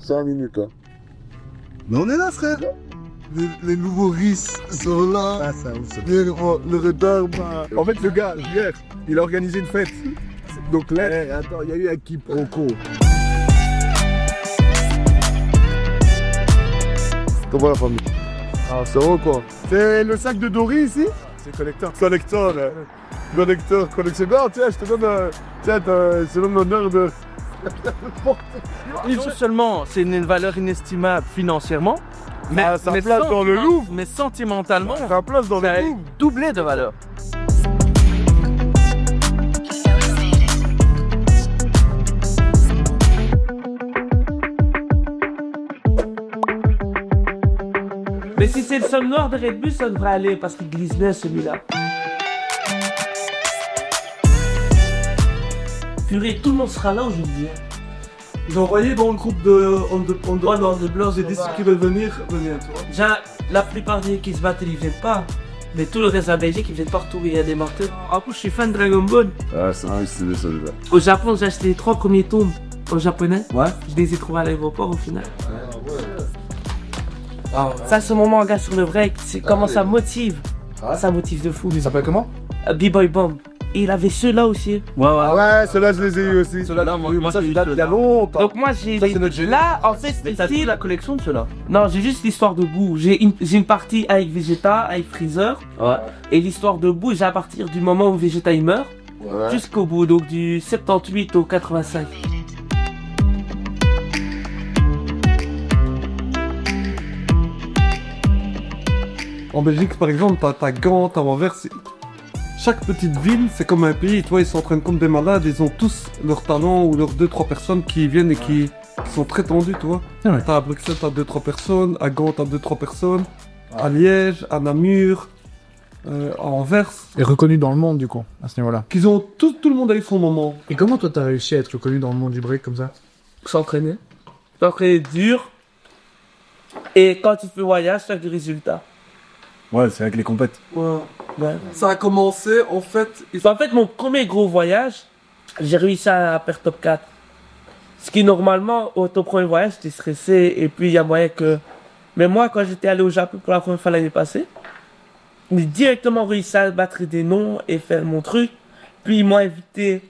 5 minutes. Hein. Mais on est là, frère. Les nouveaux risques sont là. Ah, ça, on se... Le retard, bah... En fait, le gars, hier, il a organisé une fête. Donc là, attends, il y a eu un quiproquo. Comment la famille? Ah, ça va quoi? c'est le sac de Dory ici. C'est collecteur. Collecteur. Collectionneur, tiens, je te donne, je te donne l'honneur de... Non seulement c'est une valeur inestimable financièrement, mais, Ah, ça place dans le Louvre. mais sentimentalement, Ça place dans ça le a Louvre. doublé de valeur. Mais si c'est le sol noir de Red Bull, ça devrait aller parce qu'il glisse bien celui-là. Purée, tout le monde sera là aujourd'hui. Ils ont envoyé dans le groupe de Blanc, j'ai dit ceux qui veulent venir, venez. Déjà, la plupart des qui se battent, ils viennent pas. Mais tout le reste de la Belgique, ils viennent partout, il y a des mortels. En plus, je suis fan de Dragon Ball. Ah, c'est un stylé ça déjà. Au Japon, j'ai acheté les 3 premiers tomes en japonais. Ouais. Je les ai trouvés à l'aéroport au final. Ça, c'est mon manga sur le break. C'est comment ça motive. Ça motive de fou. Il s'appelle comment? B-Boy Bomb. Et il avait ceux-là aussi. Ah ouais, ceux-là, je les ai eu aussi. Ceux-là, moi, ça, il date il y a longtemps. Donc moi, j'ai... Ça, c'est notre génie. Là, en fait, Mais t'as toute la collection de ceux-là? Non, j'ai juste l'histoire de Boo. J'ai une partie avec Vegeta, avec Freezer. Ouais. Et l'histoire de Boo, j'ai à partir du moment où Vegeta il meurt. Ouais. Jusqu'au bout, donc du 78 au 85. En Belgique, par exemple, t'as Gand, t'as Anvers. Chaque petite ville, c'est comme un pays. Tu vois, ils s'entraînent comme des malades. Ils ont tous leur talent ou leurs 2-3 personnes qui viennent et qui sont très tendus, tu vois. Ouais. T'as à Bruxelles, t'as 2-3 personnes. À Gand, t'as 2-3 personnes. À Liège, à Namur, à Anvers. Et reconnu dans le monde, du coup, à ce niveau-là. Qu'ils ont tout le monde a eu son moment. Et comment toi t'as réussi à être reconnu dans le monde du break comme ça? S'entraîner. S'entraîner dur. Et quand tu fais voyage, tu as du résultat. Ouais, c'est avec les compètes. Ouais. Ça a commencé, en fait... En fait, mon premier gros voyage, j'ai réussi à faire top 4. Ce qui, normalement, au ton premier voyage, j'étais stressé. Et puis, il y a moyen que... Mais moi, quand j'étais allé au Japon pour la première fois l'année passée, j'ai directement réussi à battre des noms et faire mon truc. Puis, ils m'ont invité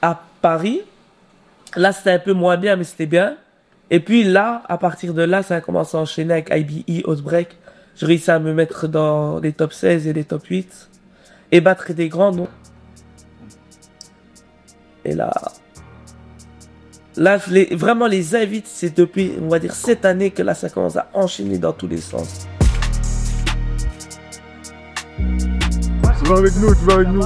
à Paris. Là, c'était un peu moins bien, mais c'était bien. Et puis là, à partir de là, ça a commencé à enchaîner avec IBE, Outbreak. J'ai réussi à me mettre dans les top 16 et les top 8. Et battre des grands noms. Et là... Là, vraiment, les invites, c'est depuis, on va dire, cette année que là, ça commence à enchaîner dans tous les sens. Tu vas avec nous, tu vas avec nous.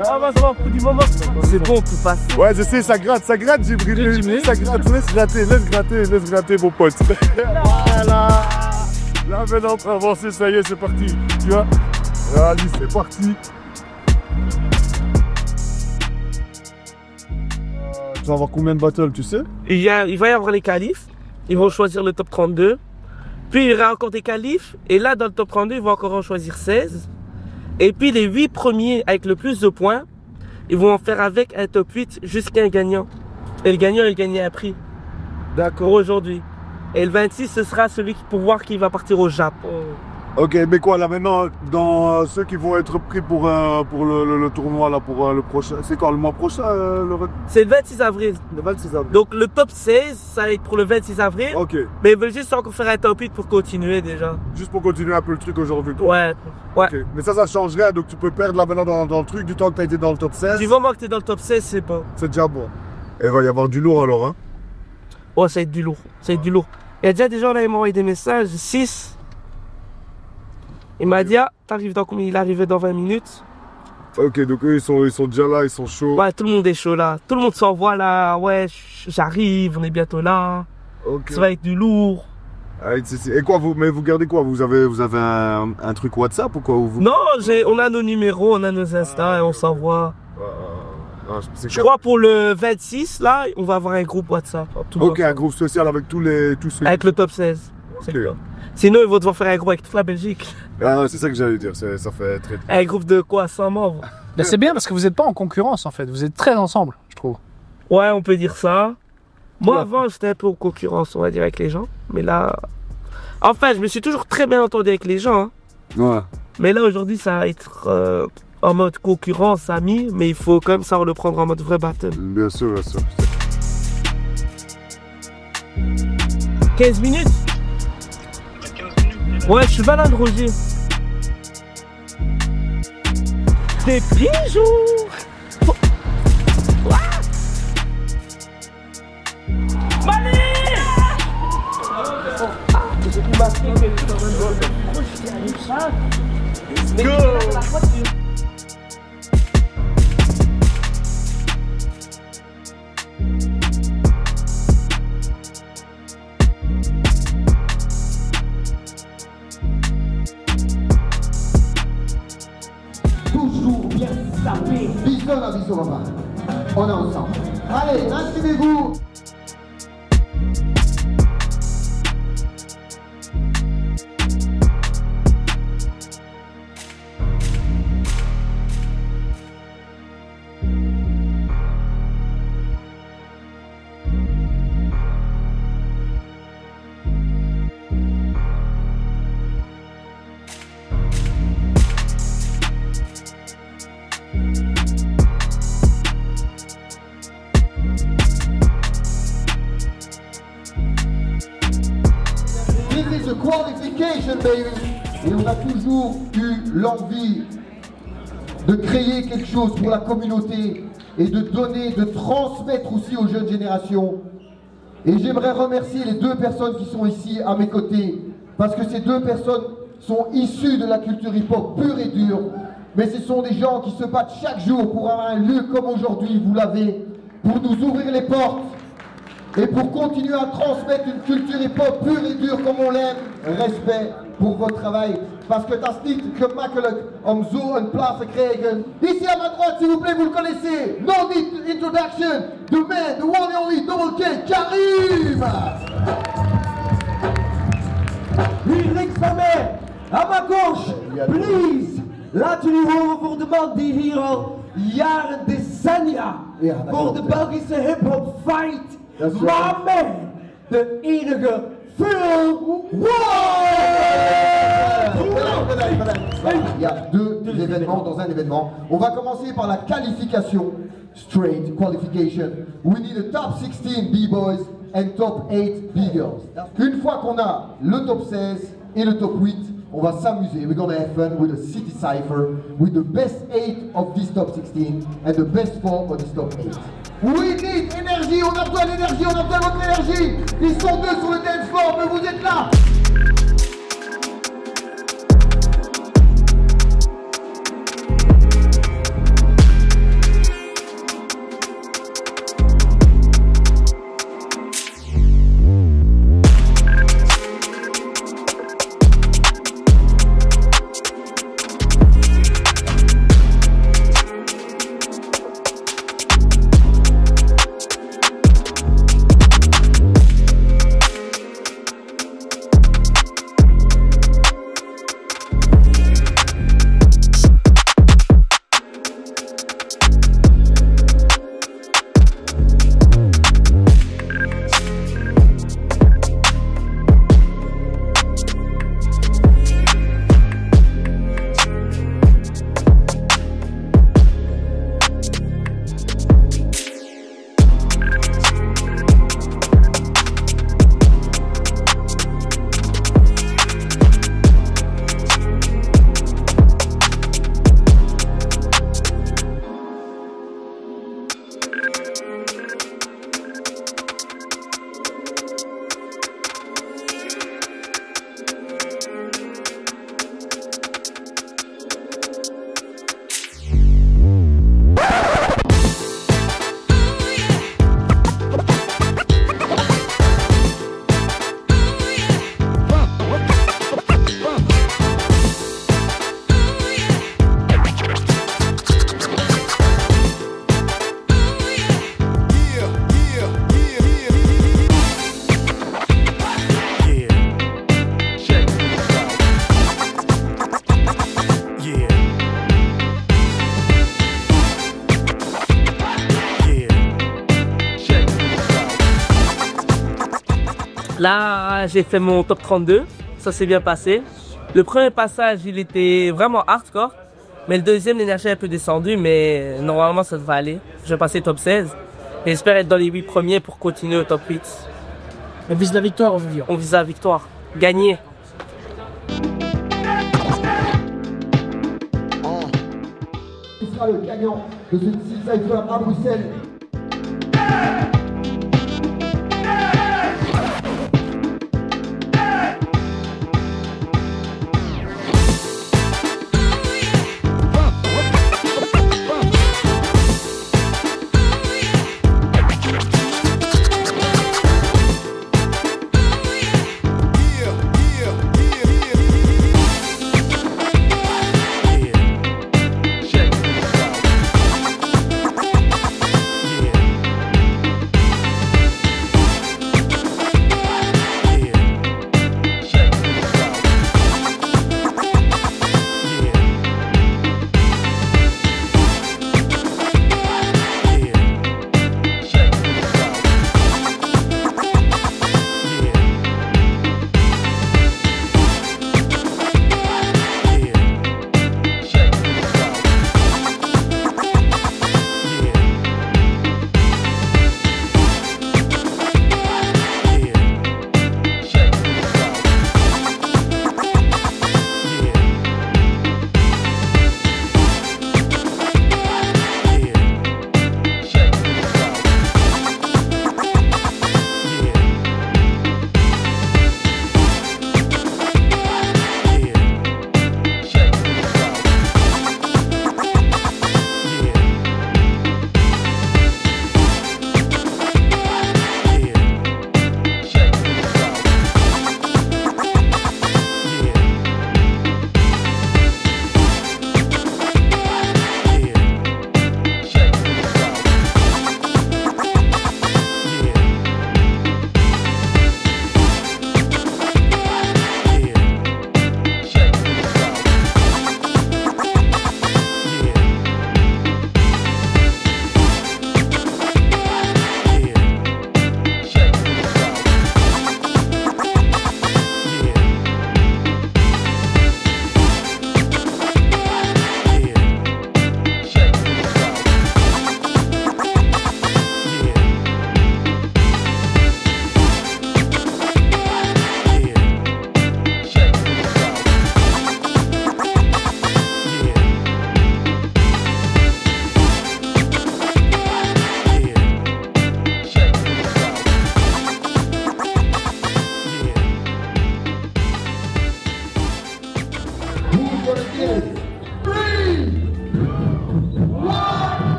Ah, bah, ça va, pour du moment. C'est bon, tout passe. Ouais, je sais, ça gratte, Jibril. Ça gratte, laisse gratter, mon pote. Voilà. Là, maintenant, on peut avancer, ça y est, c'est parti. Tu vois? Allez, c'est parti. Tu vas avoir combien de battles, tu sais? Il va y avoir les qualifs. Ils vont choisir le top 32. Puis il y aura encore des qualifs. Et là, dans le top 32, ils vont encore en choisir 16. Et puis les 8 premiers avec le plus de points, ils vont en faire avec un top 8 jusqu'à un gagnant. Et le gagnant, il gagne un prix. D'accord. Aujourd'hui. Et le 26, ce sera celui pour voir qui va partir au Japon. Ok, mais quoi, là, maintenant, dans ceux qui vont être pris pour le tournoi, là, pour le prochain... C'est quand, le mois prochain, C'est le 26 avril. Le 26 avril. Donc le top 16, ça va être pour le 26 avril. Ok, Mais ils veulent juste encore faire un top 8 pour continuer déjà. juste pour continuer un peu le truc aujourd'hui. Ouais. Ok, mais ça change rien, donc tu peux perdre là maintenant dans le truc du temps que tu as été dans le top 16. Du moment que t'es dans le top 16, c'est bon. C'est déjà bon. Et il va y avoir du lourd alors, hein. Oh, ça va être du lourd. Ça va être du lourd. Il y a déjà des gens là, ils m'ont envoyé des messages. 6. Il m'a dit, ah, t'arrives dans combien? Il arrivait dans 20 minutes. Ok, donc eux, ils sont déjà là, ils sont chauds. Ouais, tout le monde est chaud là. Tout le monde s'envoie là. Ouais, j'arrive, on est bientôt là. Ok. Ça va être du lourd. Ah, et quoi, mais vous gardez quoi? Vous avez un truc WhatsApp ou quoi? Non, on a nos numéros, on a nos Insta et on s'envoie. Je crois pour le 26, là, on va avoir un groupe WhatsApp. Ok, un groupe social avec tous ceux. Avec le top 16. Ok. Sinon, ils vont devoir faire un groupe avec toute la Belgique. Ah, c'est ça que j'allais dire, ça fait très... Un groupe de quoi? 100 membres? C'est bien parce que vous n'êtes pas en concurrence en fait, vous êtes très ensemble, je trouve. Ouais, on peut dire ça. Moi, avant, j'étais un peu en concurrence, on va dire, avec les gens. Mais là... Enfin, je me suis toujours très bien entendu avec les gens. Hein. Ouais. Mais là, aujourd'hui, ça va être en mode concurrence, ami. Mais il faut quand même savoir le prendre en mode vrai battle. Bien sûr, bien sûr. 15 minutes? Ouais, je suis malade, Roger. Des bijoux. Toujours bien sapé. Bison à bison, papa. On est ensemble. Allez, inscrivez-vous. This is a qualification, baby. Et on a toujours eu l'envie de créer quelque chose pour la communauté et de donner, de transmettre aussi aux jeunes générations. Et j'aimerais remercier les deux personnes qui sont ici à mes côtés, parce que ces deux personnes sont issues de la culture hip-hop pure et dure, mais ce sont des gens qui se battent chaque jour pour avoir un lieu comme aujourd'hui, vous l'avez, pour nous ouvrir les portes et pour continuer à transmettre une culture hip-hop pure et dure comme on l'aime. Respect pour votre travail, parce que dat is niet gemakkelijk om zo een plaats te krijgen. Ici à ma droite, s'il vous plaît, vous le connaissez. No need introduction, the man, the one and only Double K, Karim. Hier van mij, aan mijn gauche, please. Laten jullie horen voor de man die hier al jaren, decennia, voor de Belgische hip-hop fight. My man, de enige Phil Il y a deux événements dans un événement. On va commencer par la qualification. Straight qualification. We need a top 16 B-boys and top 8 B-girls. Une fois qu'on a le top 16 et le top 8, on va s'amuser. We're gonna have fun with a city cipher, with the best 8 of this top 16 and the best 4 of this top 8. We need énergie, on a besoin d'énergie, on a besoin de votre énergie. Ils sont deux sur le dance floor, mais vous êtes là. Là, j'ai fait mon top 32. Ça s'est bien passé. Le premier passage, il était vraiment hardcore. Mais le deuxième, l'énergie est un peu descendue. Mais normalement, ça devrait aller. Je vais passer top 16. Et j'espère être dans les 8 premiers pour continuer au top 8. On vise la victoire, on veut dire. On vise la victoire. Gagner. Qui sera le gagnant de ce Sea Cypher à Bruxelles?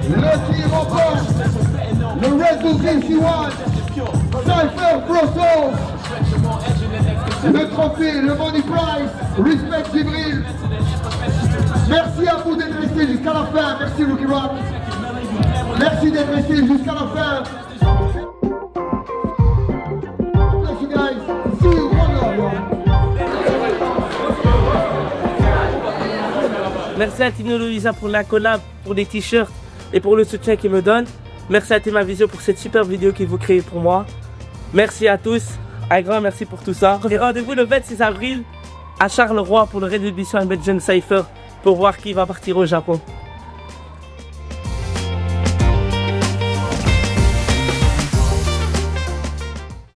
Le tir encore. Le Red Bull 51. Cypher Brussels. Le trophée, le money prize, respect Djibril. Merci à vous d'être restés jusqu'à la fin. Merci Rookie Rock. Merci d'être restés jusqu'à la fin. Bless you guys. See you. One love. Merci à Tino Louisa pour la collab, pour les t-shirts et pour le soutien qu'il me donne. Merci à Tema Visio pour cette super vidéo qu'il vous créez pour moi. Merci à tous. Un grand merci pour tout ça. Et rendez-vous le 26 avril à Charleroi pour le Red Edition Belgian Cypher pour voir qui va partir au Japon.